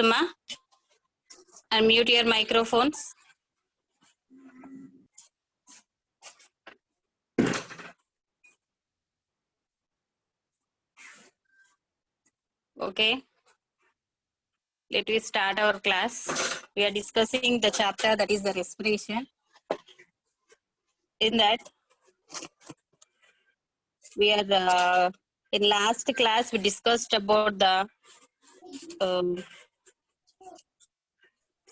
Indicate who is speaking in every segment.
Speaker 1: Kusuma. Unmute your microphones. Okay. Let me start our class. We are discussing the chapter that is the respiration. In that, we are in last class we discussed about the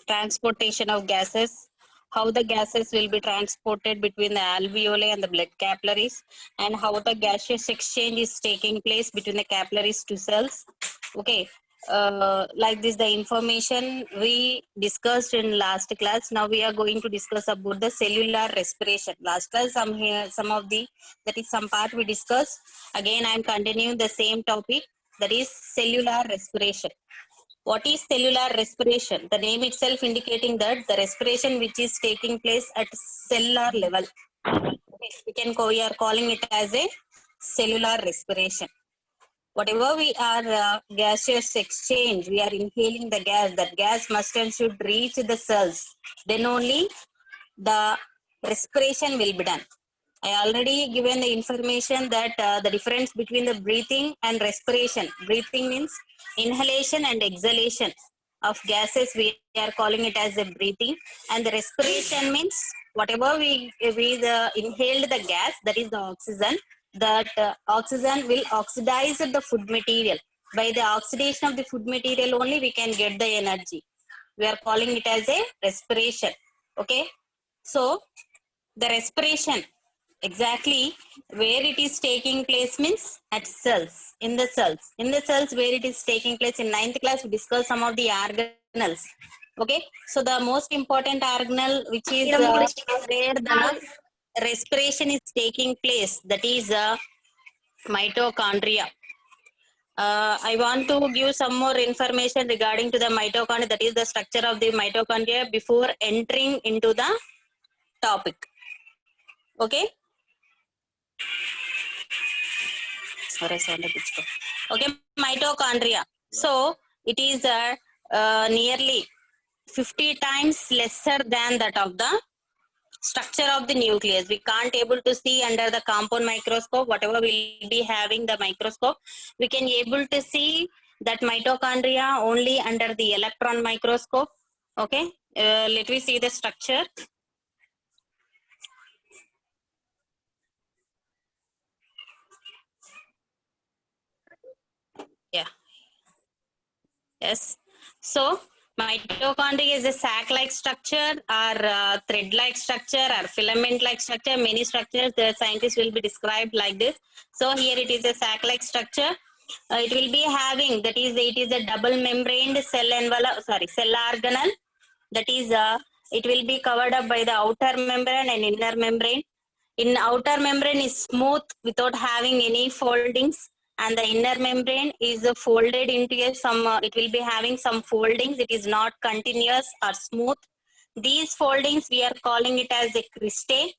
Speaker 1: transportation of gases, how the gases will be transported between the alveoli and the blood capillaries, and how the gaseous exchange is taking place between the capillaries to cells. Okay, like this, the information we discussed in last class. Now we are going to discuss about the cellular respiration. Last class, some of the that is some part we discussed. Again, I am continuing the same topic, that is cellular respiration. What is cellular respiration? The name itself indicating that the respiration which is taking place at cellular level. We are calling it as a cellular respiration. Whatever we are gaseous exchange, we are inhaling the gas. That gas must and should reach the cells. Then only the respiration will be done. I already given the information that the difference between the breathing and respiration. Breathing means inhalation and exhalation of gases. We are calling it as a breathing. And the respiration means whatever we inhaled the gas, that is the oxygen. That oxygen will oxidize the food material. By the oxidation of the food material only we can get the energy. We are calling it as a respiration. Okay. So the respiration, exactly where it is taking place means at cells, in the cells. In the cells where it is taking place. In 9th class, we discussed some of the organelles. Okay, so the most important organelle which is where the respiration is taking place, that is mitochondria. I want to give some more information regarding to the mitochondria, that is the structure of the mitochondria, before entering into the topic. Okay. Okay, mitochondria. So it is nearly 50 times lesser than that of the structure of the nucleus. We can't able to see under the compound microscope. Whatever we'll be having the microscope, we can able to see that mitochondria only under the electron microscope. Okay, let me see the structure. Yeah. Yes. So mitochondria is a sac-like structure, or thread-like structure, or filament-like structure. Many structures the scientists will be described like this. So here it is a sac-like structure. It will be having, that is, it is a double membraned cell envelope. Cell organelle. That is, it will be covered up by the outer membrane and inner membrane. In outer membrane is smooth without having any foldings, and the inner membrane is folded into it will be having some foldings. It is not continuous or smooth. These foldings we are calling it as a cristae.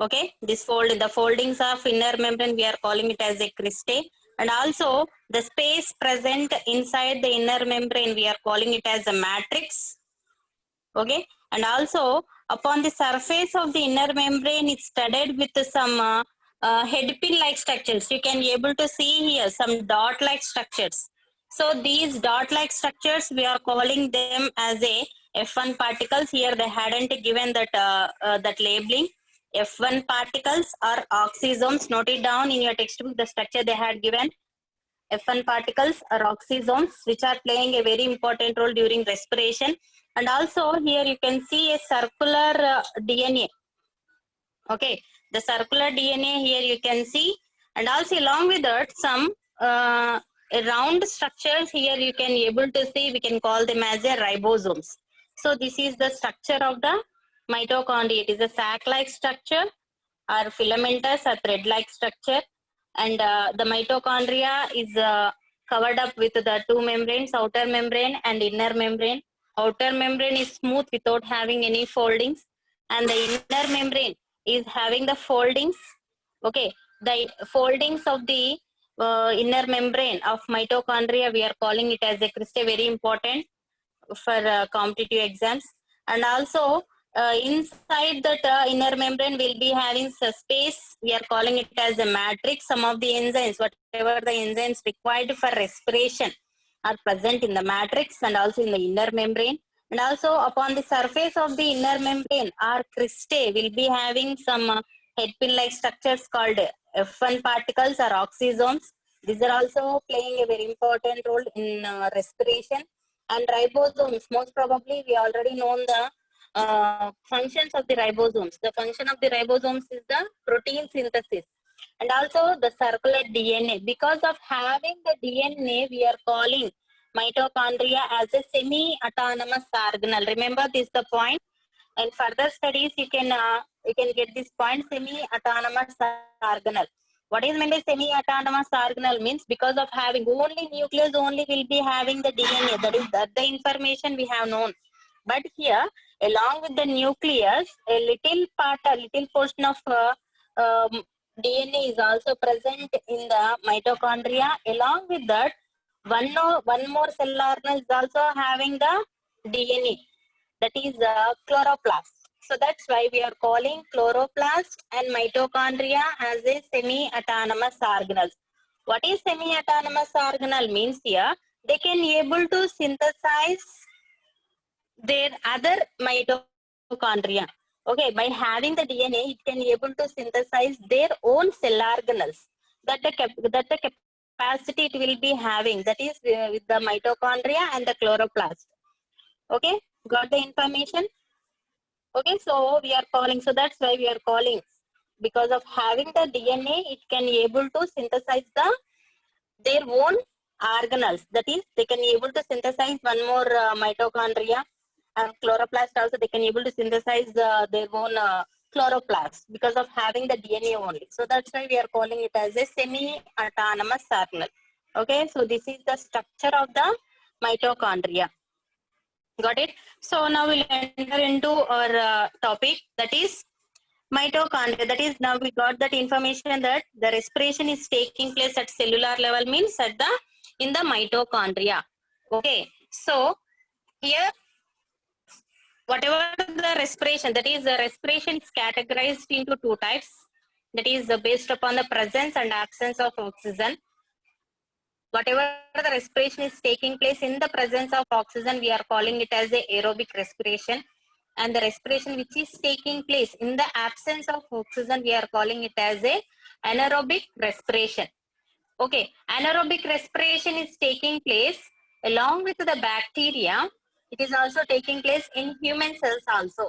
Speaker 1: Okay, the foldings of inner membrane we are calling it as a cristae, and also the space present inside the inner membrane we are calling it as a matrix. Okay, and also upon the surface of the inner membrane is studded with some head pin like structures. You can be able to see here some dot like structures. So these dot like structures we are calling them as a F1 particles. Here they hadn't given that that labeling. F1 particles are oxysomes. Note it down in your textbook, the structure they had given. F1 particles are oxysomes, which are playing a very important role during respiration. And also here you can see a circular DNA. Okay, the circular DNA here you can see, and also along with that some round structures here you can able to see. We can call them as a ribosomes. So this is the structure of the mitochondria. It is a sac-like structure, or filamentous or thread-like structure, and the mitochondria is covered up with the two membranes, outer membrane and inner membrane. Outer membrane is smooth without having any foldings, and the inner membrane is having the foldings. Okay, the foldings of the inner membrane of mitochondria we are calling it as a cristae, very important. for competitive exams. And also inside that inner membrane will be having a space. We are calling it as a matrix. Some of the enzymes, whatever the enzymes required for respiration, are present in the matrix and also in the inner membrane. And also upon the surface of the inner membrane, our cristae will be having some headpin-like structures called F1 particles or oxysomes. These are also playing a very important role in respiration. And ribosomes, most probably we already know the functions of the ribosomes. The function of the ribosomes is the protein synthesis. And also the circular DNA. Because of having the DNA, we are calling mitochondria as a semi-autonomous organelle. Remember this is the point. And further studies, you can get this point, semi-autonomous organelle. What is meant by semi-autonomous organelle means because of having only nucleus only will be having the DNA. That is the information we have known. But here, along with the nucleus, a little part, a little portion of DNA is also present in the mitochondria. Along with that, one more cell organelle is also having the DNA. That is chloroplast. So that's why we are calling chloroplast and mitochondria as a semi-autonomous organelles. What is semi-autonomous organelle means here? They can able to synthesize their other mitochondria. Okay, by having the DNA, it can able to synthesize their own cell organelles. That the capacity it will be having. That is with the mitochondria and the chloroplast. Okay, got the information? Okay, so we are calling, so that's why we are calling, because of having the DNA, it can able to synthesize their own organelles. That is, they can able to synthesize one more mitochondria, and chloroplast also they can able to synthesize their own chloroplast because of having the DNA only. So that's why we are calling it as a semi-autonomous organelle. Okay, so this is the structure of the mitochondria. Got it? So now we'll enter into our topic, that is mitochondria. That is, now we got that information that the respiration is taking place at cellular level, means at the in the mitochondria. Okay. So here, whatever the respiration, that is the respiration is categorized into two types. That is based upon the presence and absence of oxygen. Whatever the respiration is taking place in the presence of oxygen, we are calling it as a aerobic respiration. And the respiration which is taking place in the absence of oxygen, we are calling it as a anaerobic respiration. Okay, anaerobic respiration is taking place along with the bacteria. It is also taking place in human cells also.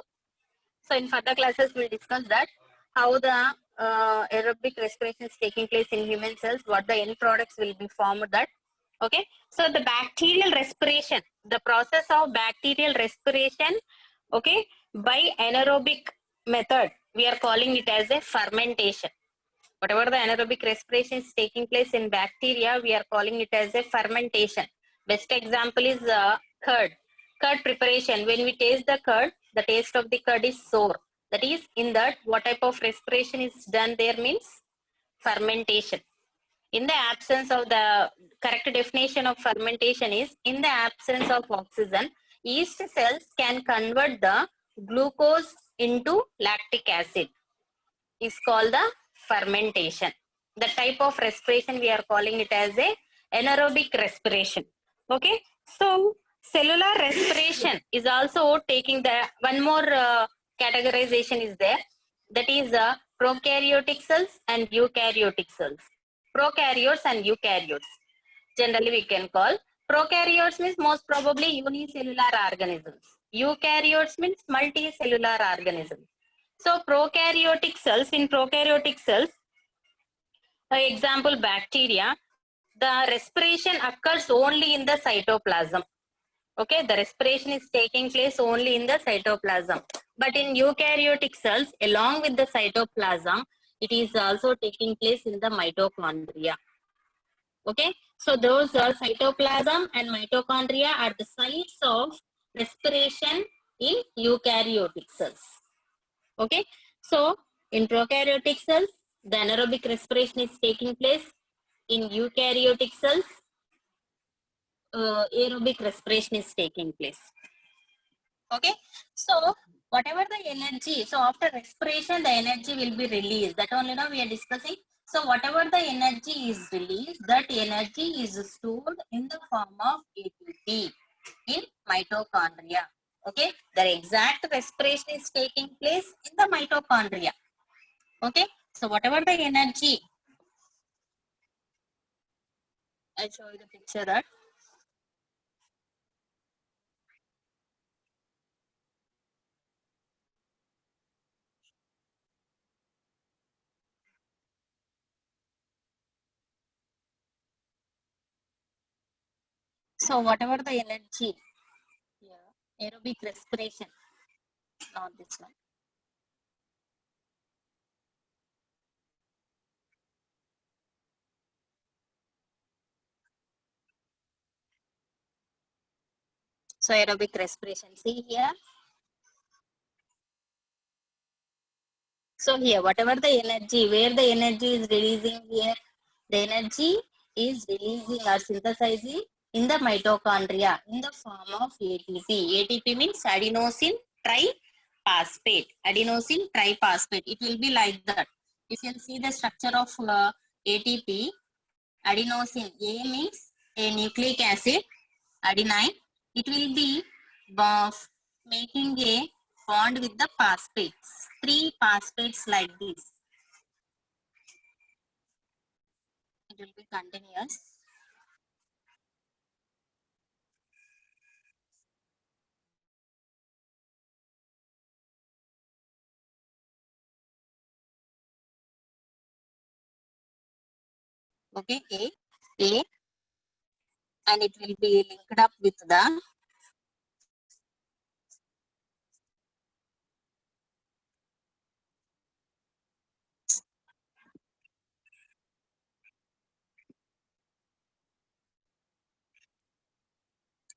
Speaker 1: So in further classes, we'll discuss that, how the aerobic respiration is taking place in human cells, what the end products will be formed that. Okay, so the bacterial respiration, the process of bacterial respiration, okay, by anaerobic method, we are calling it as a fermentation. Whatever the anaerobic respiration is taking place in bacteria, we are calling it as a fermentation. Best example is curd. Curd preparation. When we taste the curd, the taste of the curd is sour. That is, in that, what type of respiration is done there means fermentation. In the absence of the correct definition of fermentation is, in the absence of oxygen, yeast cells can convert the glucose into lactic acid. Is called the fermentation. The type of respiration we are calling it as a anaerobic respiration. Okay, so cellular respiration is also taking the one more categorization is there, that is prokaryotic cells and eukaryotic cells. Prokaryotes and eukaryotes. Generally we can call prokaryotes means most probably unicellular organisms. Eukaryotes means multicellular organisms. So prokaryotic cells, in prokaryotic cells, example bacteria, the respiration occurs only in the cytoplasm. Okay, the respiration is taking place only in the cytoplasm. But in eukaryotic cells, along with the cytoplasm, it is also taking place in the mitochondria. Okay, so those are cytoplasm and mitochondria are the sites of respiration in eukaryotic cells. Okay, so in prokaryotic cells, the anaerobic respiration is taking place. In eukaryotic cells, aerobic respiration is taking place. Okay, so whatever the energy, so after respiration, the energy will be released. That only now we are discussing. So whatever the energy is released, that energy is stored in the form of ATP in mitochondria. Okay, the exact respiration is taking place in the mitochondria. Okay, so whatever the energy, I show you the picture that. So whatever the energy, yeah, aerobic respiration, not this one. So aerobic respiration, see here. So here, whatever the energy, where the energy is releasing here, the energy is releasing or synthesizing in the mitochondria in the form of ATP. ATP means adenosine triphosphate. Adenosine triphosphate. It will be like that. If you see the structure of ATP, adenosine, A means a nucleic acid, adenine. It will be making a bond with the phosphates. 3 phosphates like this. It will be continuous. Okay, A, and it will be linked up with the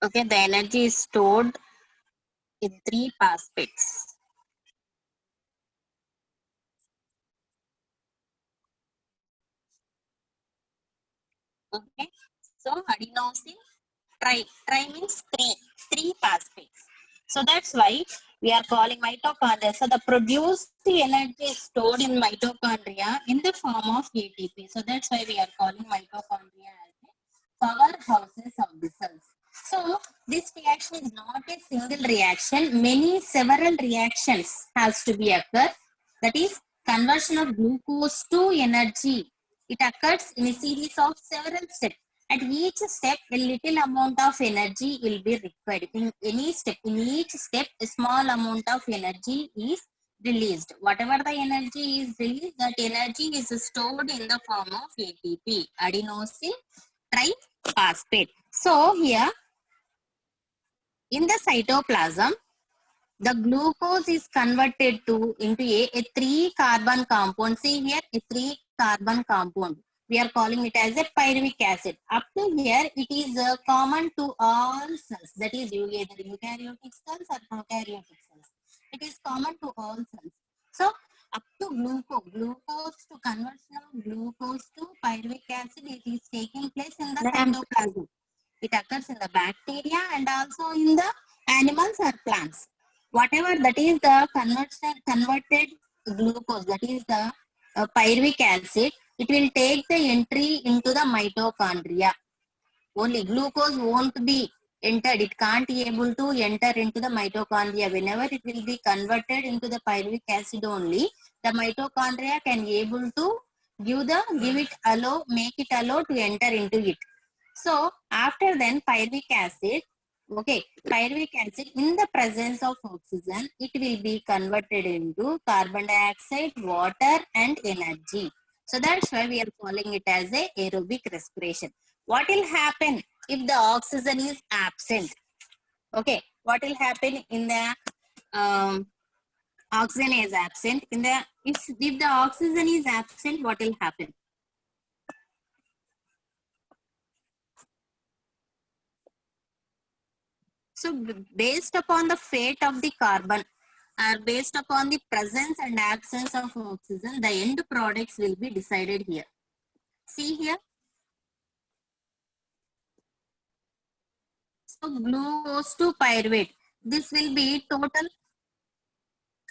Speaker 1: okay, the energy is stored in 3 phosphates. Okay, so adenosine tri means 3 phosphates. So that's why we are calling mitochondria. So the produced energy is stored in mitochondria in the form of ATP. So that's why we are calling mitochondria as a powerhouses of the cells. So this reaction is not a single reaction. Several reactions has to be occur. That is conversion of glucose to energy. It occurs in a series of several steps. At each step, a little amount of energy will be required. In each step, a small amount of energy is released. Whatever the energy is released, that energy is stored in the form of ATP, adenosine triphosphate. So here, in the cytoplasm, the glucose is converted into a 3-carbon compound. See here, a 3-carbon compound. We are calling it as a pyruvic acid. Up to here, it is common to all cells. That is either eukaryotic cells or prokaryotic cells. It is common to all cells. So, up to glucose to conversion of glucose to pyruvic acid, it is taking place in the cytoplasm. It occurs in the bacteria and also in the animals or plants. Whatever that is the converted glucose, that is the pyruvic acid, it will take the entry into the mitochondria. Only glucose won't be entered. It can't be able to enter into the mitochondria. Whenever it will be converted into the pyruvic acid only, the mitochondria can be able to make it allow to enter into it. So after then pyruvic acid, okay, pyruvic acid in the presence of oxygen, it will be converted into carbon dioxide, water and energy. So that's why we are calling it as a aerobic respiration. What will happen if the oxygen is absent? Okay, what will happen in the oxygen is absent? If the oxygen is absent, what will happen? So based upon the fate of the carbon or based upon the presence and absence of oxygen, the end products will be decided here. See here. glucose to pyruvate. This will be total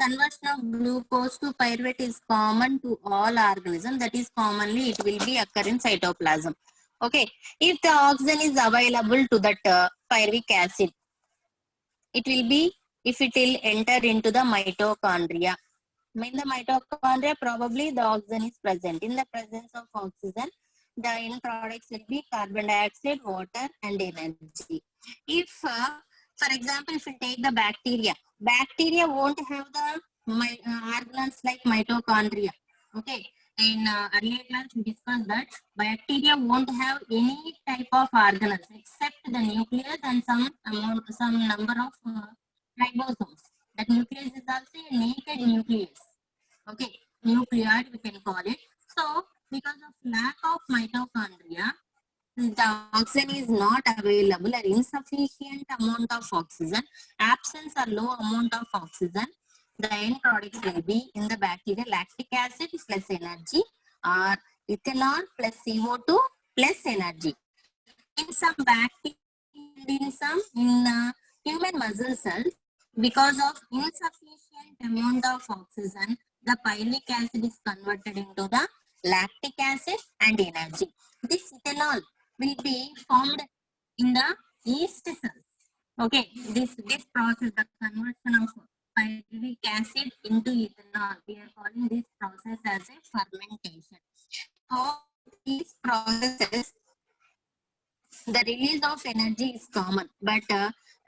Speaker 1: conversion of glucose to pyruvate is common to all organisms. That is commonly it will be occur in cytoplasm. Okay. If the oxygen is available to that pyruvic acid, it will be if it will enter into the mitochondria. In the mitochondria, probably the oxygen is present. In the presence of oxygen, the end products will be carbon dioxide, water, and energy. If, for example, if we take the bacteria won't have the organs like mitochondria. Okay. In earlier class, we discussed that bacteria won't have any type of organelles except the nucleus and some number of ribosomes. That nucleus is also a naked nucleus. Okay, nucleoid we can call it. So, because of lack of mitochondria, the oxygen is not available or insufficient amount of oxygen, absence or low amount of oxygen, the end products will be in the bacteria lactic acid plus energy or ethanol plus CO2 plus energy. In some bacteria in human muscle cells, because of insufficient amount of oxygen, the pyruvic acid is converted into the lactic acid and energy. This ethanol will be formed in the yeast cells. Okay, this process, the conversion of pyruvic acid into ethanol, we are calling this process as a fermentation. So these processes, the release of energy is common, but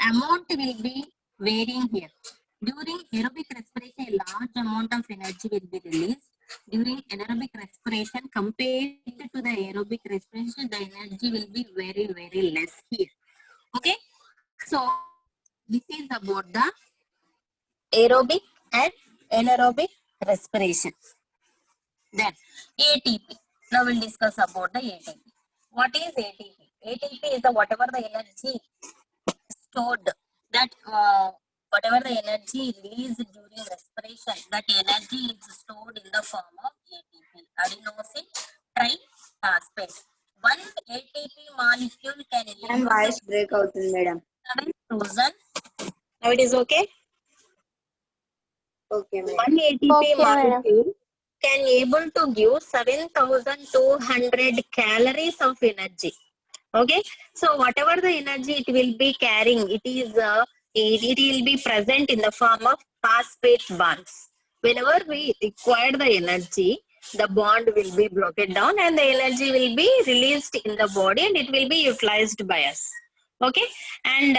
Speaker 1: amount will be varying here. During aerobic respiration, a large amount of energy will be released. During anaerobic respiration, compared to the aerobic respiration, the energy will be very, very less here. Okay, so this is about the aerobic and anaerobic respiration. Then ATP. Now we'll discuss about the ATP. What is ATP? ATP is the whatever the energy stored, that whatever the energy released during respiration, that energy is stored in the form of ATP, adenosine triphosphate. One ATP molecule can
Speaker 2: And voice break out, madam.
Speaker 1: 7,000. Now it is okay.
Speaker 2: Okay, madam.
Speaker 1: One ATP molecule can able to give 7,200 calories of energy. Okay, so whatever the energy it will be carrying, it will be present in the form of phosphate bonds. Whenever we require the energy, the bond will be broken down and the energy will be released in the body and it will be utilized by us. Okay, and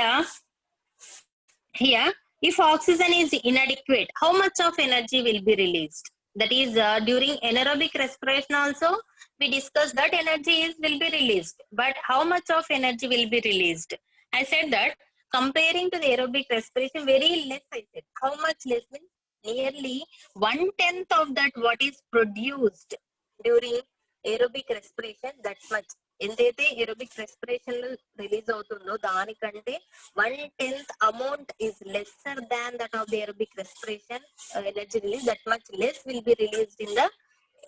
Speaker 1: here, if oxygen is inadequate, how much of energy will be released? That is, during anaerobic respiration also, we discussed that energy will be released. But how much of energy will be released? I said that comparing to the aerobic respiration, very less I said. How much less means? Nearly 1/10 of that what is produced during aerobic respiration, that much. ఎంతైతే aerobic respiration release అవుతుందో దానికంటే 1/10 amount is lesser than that of the aerobic respiration energy release. That much less will be released in the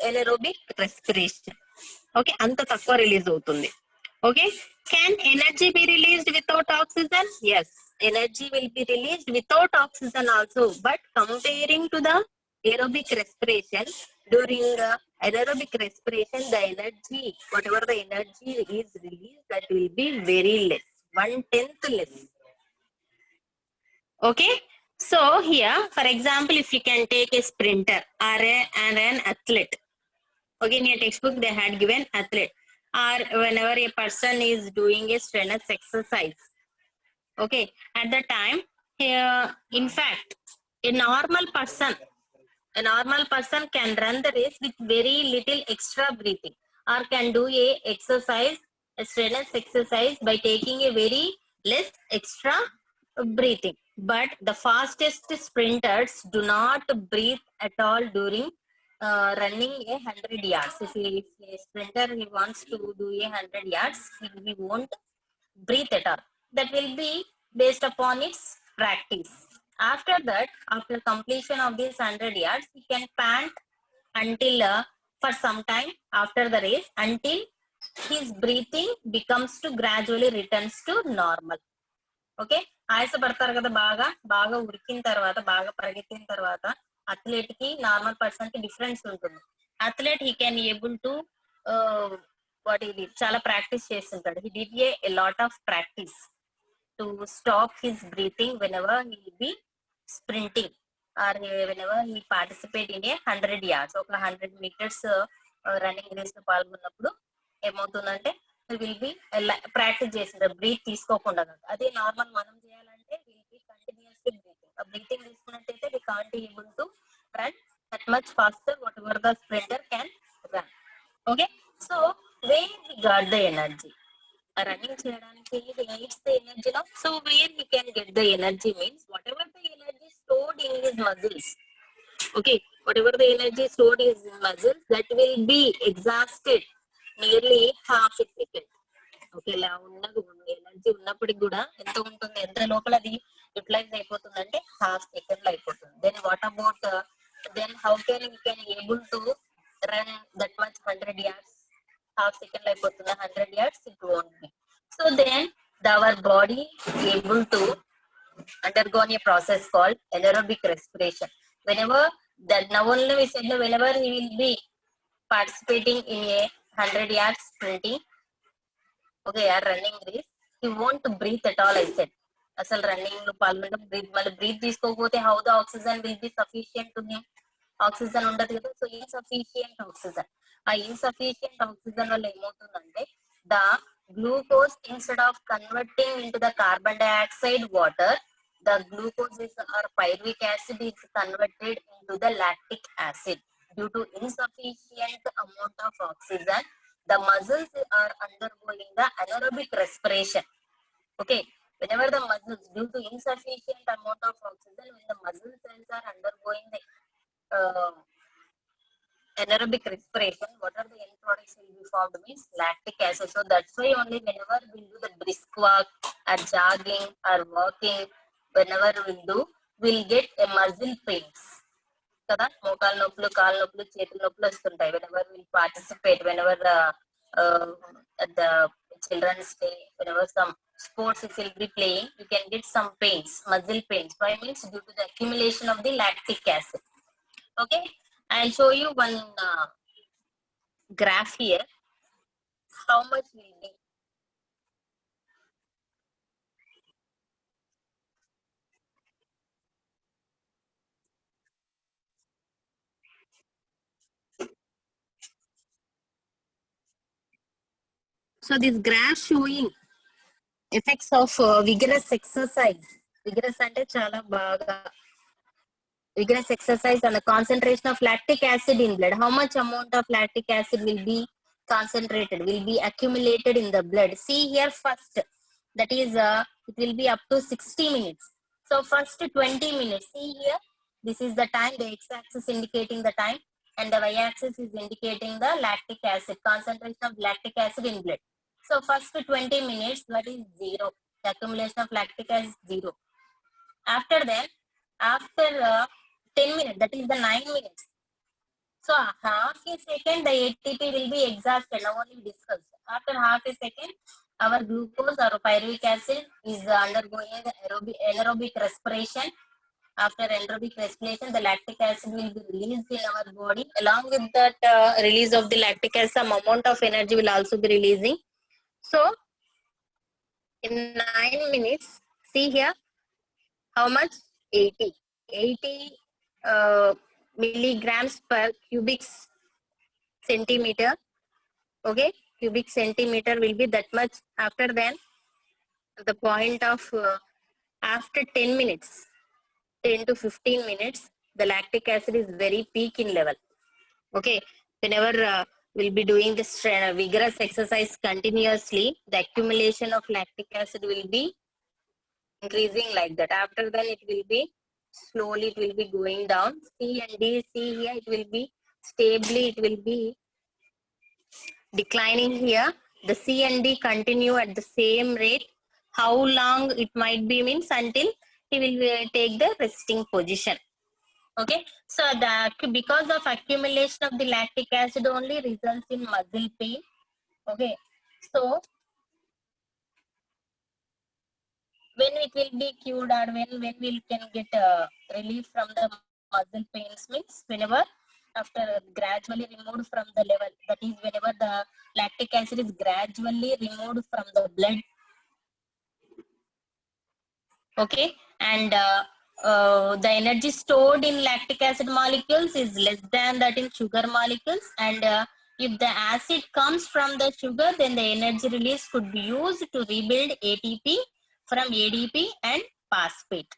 Speaker 1: anaerobic respiration. Okay, anta takkuva release avutundi. Okay, can energy be released without oxygen? Yes, energy will be released without oxygen also, but comparing to the aerobic respiration, during anaerobic respiration, the energy, whatever the energy is released, that will be very less, 1/10 less. Okay, so here, for example, if you can take a sprinter or an athlete. Okay, in your textbook they had given athlete, or whenever a person is doing a strenuous exercise. Okay, at the time, here, in fact, a normal person can run the race with very little extra breathing, or can do a strenuous exercise by taking a very less extra breathing. But the fastest sprinters do not breathe at all during running 100 yards. If a sprinter he wants to do 100 yards, he won't breathe at all. That will be based upon its practice. After that, after completion of these 100 yards, he can pant until for some time after the race, until his breathing becomes to gradually returns to normal. Okay, ఆయాసపడతారు కదా, బాగా బాగా ఉరికిన తర్వాత, బాగా పరిగెత్తిన తర్వాత athlete కి normal person కి difference ఉంటుంది. Athlete he can able to what ఇది చాలా ప్రాక్టీస్ చేస్తుంటాడు. He did a lot of practice to stop his breathing whenever he be sprinting or whenever he participate in a 100 yards. ఒక 100 meters running race లో పాల్గొన్నప్పుడు ఏమవుతుందంటే will be practice చేసింటారు breath తీసుకోకుండా. అదే normal మనం చేయాలంటే will be continuously breathing. ఆ బ్రీతింగ్ తీసుకున్నట్టయితే we can't able to run that much faster whatever the sprinter can run. Okay, so where we got the energy running చేయడానికి needs the energy no. So where we can get the energy means whatever the energy stored in his muscles. Okay, whatever the energy stored in his muscles, that will be exhausted nearly half a second. Okay, ఇలా ఉన్న energy ఉన్నప్పటికి కూడా ఎంత ఉంటుంది, ఎంత లోపల అది utilise అయిపోతుంది అంటే హాఫ్ సెకండ్ లో అయిపోతుంది. Then what about then how can you can able to run that much 100 yards? Half second లో అయిపోతుంది 100 yards, it won't be. So then our body able to undergo a process called anaerobic respiration. Whenever that now only we said that whenever he will be participating in a 100 yards sprinting, okay, or running race, he won't breathe at all. I said, asal running lo palmento breathe mal breathe తీసుకోకపోతే how the oxygen will be sufficient to him? Oxygen ఉండదు కదా. So insufficient oxygen, ఆ insufficient oxygen వల్ల ఏమవుతుందంటే the glucose instead of converting into the carbon dioxide water, the glucose is or pyruvic acid is converted into the lactic acid. Due to insufficient amount of oxygen, the muscles are undergoing the anaerobic respiration. Okay, whenever the muscles, due to insufficient amount of oxygen, when the muscle cells are undergoing the anaerobic respiration, what are the end products will be formed means lactic acid. So that's why only whenever we do the brisk walk or jogging or walking, whenever we do, we'll get a muscle pains కదా, మోకాలు నొప్పులు, కాళ్ళ నొప్పులు, చేతుల నొప్పులు వస్తుంటాయి. whenever we participate, whenever at the children's day, whenever some sports it will be playing, you can get some pains, muscle pains. Why means due to the accumulation of the lactic acid. Okay, I'll show you one graph here. How much will be so this graph showing effects of vigorous exercise. Vigorous ante chala baga vigorous exercise and the concentration of lactic acid in blood. How much amount of lactic acid will be concentrated, will be accumulated in the blood? See here first, that is it will be up to 60 minutes. So first 20 minutes, see here, this is the time, the x-axis indicating the time and the y-axis is indicating the lactic acid, concentration of lactic acid in blood. So first 20 minutes, that is 0, the accumulation of lactic acid is 0. After that, after 10 minutes, that is the 9 minutes. So half a second, the ATP will be exhausted. Now only discussed. After half a second, our glucose or pyruvic acid is undergoing the anaerobic respiration. After anaerobic respiration, the lactic acid will be released in our body. Along with that release of the lactic acid, some amount of energy will also be releasing. So in 9 minutes, see here, how much? 80 milligrams per cubic centimeter. Okay, cubic centimeter will be that much. After then, the point of after 10 minutes, 10 to 15 minutes, the lactic acid is very peak in level. Okay, whenever we'll be doing this vigorous exercise continuously, the accumulation of lactic acid will be increasing like that. After then, it will be slowly, it will be going down. C and D, see here, it will be stably, it will be declining here. The C and D continue at the same rate. How long it might be means until he will take the resting position. Okay, so because of accumulation of the lactic acid only results in muscle pain. Okay, so when it will be cured, or when we can get relief from the muscle pains means whenever after gradually removed from the level, that is whenever the lactic acid is gradually removed from the blood. Okay, and the energy stored in lactic acid molecules is less than that in sugar molecules, and if the acid comes from the sugar, then the energy release could be used to rebuild ATP from ADP and phosphate.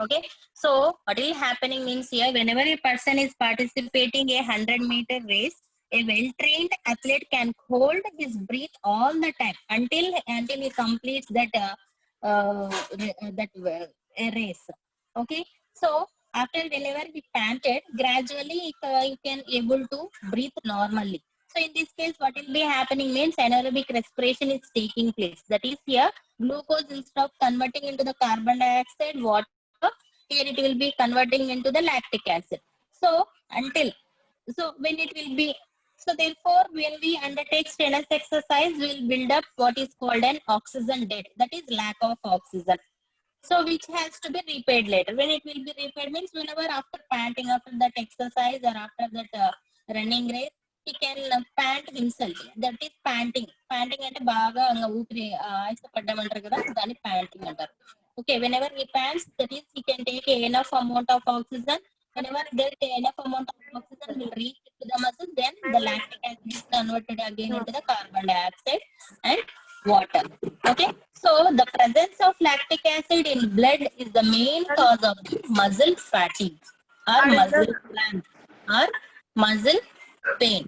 Speaker 1: Okay, so what is happening means here, whenever a person is participating a 100-meter race, a well-trained athlete can hold his breath all the time until he completes that a race. Okay, so after whenever he panted, gradually you can able to breathe normally. So in this case, what will be happening means anaerobic respiration is taking place. That is here, glucose instead of converting into the carbon dioxide, water, here it will be converting into the lactic acid. So when it will be, so therefore when we undertake strenuous exercise, we will build up what is called an oxygen debt, that is lack of oxygen. So which has to be repaid later. When it will be repaid means whenever after panting, after that exercise or after that running race, he can pant himself. That is panting. Panting అంటే బాగా ఊపిరి ఆయాసపడ్డామంటారు కదా, దాన్ని panting అంటారు. Okay, whenever he pants, that is he can take enough amount of oxygen. Whenever there is enough amount of oxygen will reach to the muscle, then the lactic acid is converted again into the carbon dioxide and water. Okay, so the presence of lactic acid in blood is the main cause of the muscle fatigue or muscle cramps or muscle pain.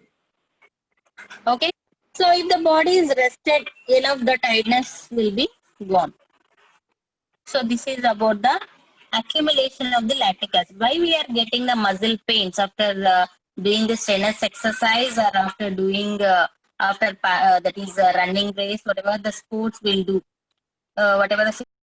Speaker 1: Okay, so if the body is rested enough, the tiredness will be gone. So this is about the accumulation of the lactic acid. Why we are getting the muscle pains after doing the strenuous exercise or after doing that is running race, whatever the sports will do, whatever the